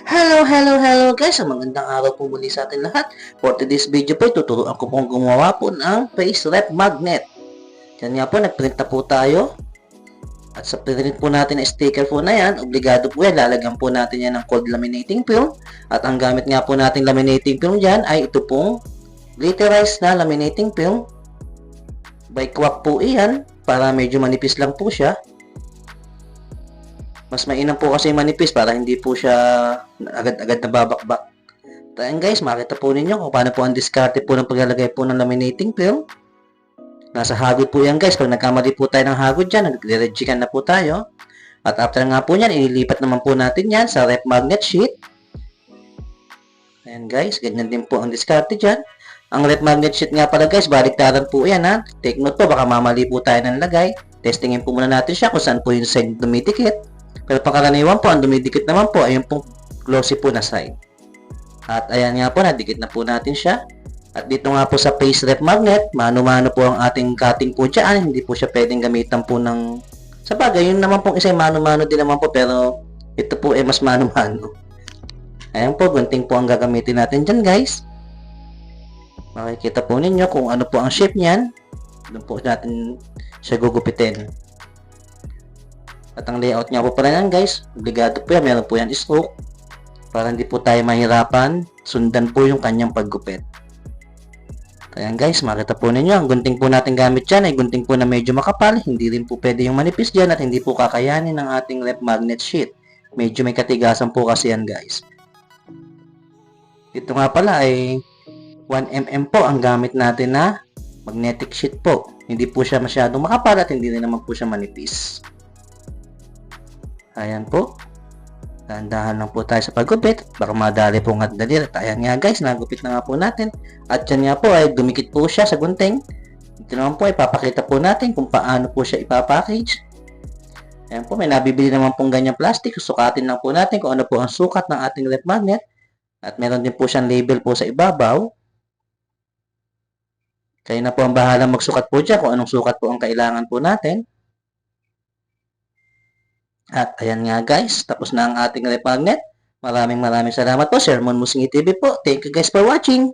Hello guys! Magandang araw po muli sa atin lahat. For today's video po, tuturuan ko pong gumawa po ng face rep magnet. Yan nga po, nagprint na po tayo. At sa print po natin na sticker po na yan, obligado po yan, lalagyan po natin yan ng cold laminating film. At ang gamit nga po natin laminating film dyan ay ito pong glitterized na laminating film. By Kwak po iyan, para medyo manipis lang po siya. Mas mainam po kasi manipis para hindi po siya agad-agad nababakbak. Ayan guys, makita po ninyo kung paano po ang diskarte po ng paglalagay po ng laminating film. Nasa hagod po yan guys. Pag nagkamali po tayo ng hagod dyan, nagre-regican na po tayo. At after nga po yan, inilipat naman po natin yan sa rep magnet sheet. Ayan guys, ganyan din po ang diskarte dyan. Ang rep magnet sheet nga pala guys, baliktaran po yan ha. Take note po, baka mamali po tayo ng lagay. Testingin po muna natin siya kung saan po yung side dumidikit. Pero pangkaraniwan po, ang dumidikit naman po ay yung pong glossy po na side. At ayan nga po, nadikit na po natin siya. At dito nga po sa face rep magnet, mano-mano po ang ating cutting po dyan. Hindi po siya pwedeng gamitan po ng... Sa bagay, yun naman pong isa mano-mano din naman po, pero ito po ay mas mano-mano. Ayan po, gunting po ang gagamitin natin dyan guys. Makikita po ninyo kung ano po ang shape niyan. Doon po natin siya gugupitin. At ang layout niya po pala yan guys, obligado po yan, meron po yan stroke. Para hindi po tayo mahirapan, sundan po yung kanyang paggupit. Ayan guys, makita po ninyo, ang gunting po natin gamit dyan ay gunting po na medyo makapal. Hindi rin po pwede yung manipis dyan at hindi po kakayanin ng ating rep magnet sheet. Medyo may katigasan po kasi yan guys. Ito nga pala ay 1mm po ang gamit natin na magnetic sheet po. Hindi po siya masyadong makapal at hindi rin naman po siya manipis. Ayan po. Dahan-dahan lang po tayo sa paggupit. Baka madali po nga dali. At ayan nga guys, nagupit na nga po natin. At yan nga po ay dumikit po siya sa gunting. Ito naman po ay papakita po natin kung paano po siya ipapackage. Ayan po, may nabibili naman pong ganyang plastic. Sukatin lang po natin kung ano po ang sukat ng ating rep magnet. At meron din po siyang label po sa ibabaw. Kayo na po ang bahala magsukat po dyan kung anong sukat po ang kailangan po natin. At ayan nga guys, tapos na ang ating rep magnet. Maraming salamat po, Sir Mon Musingi TV po. Thank you guys for watching.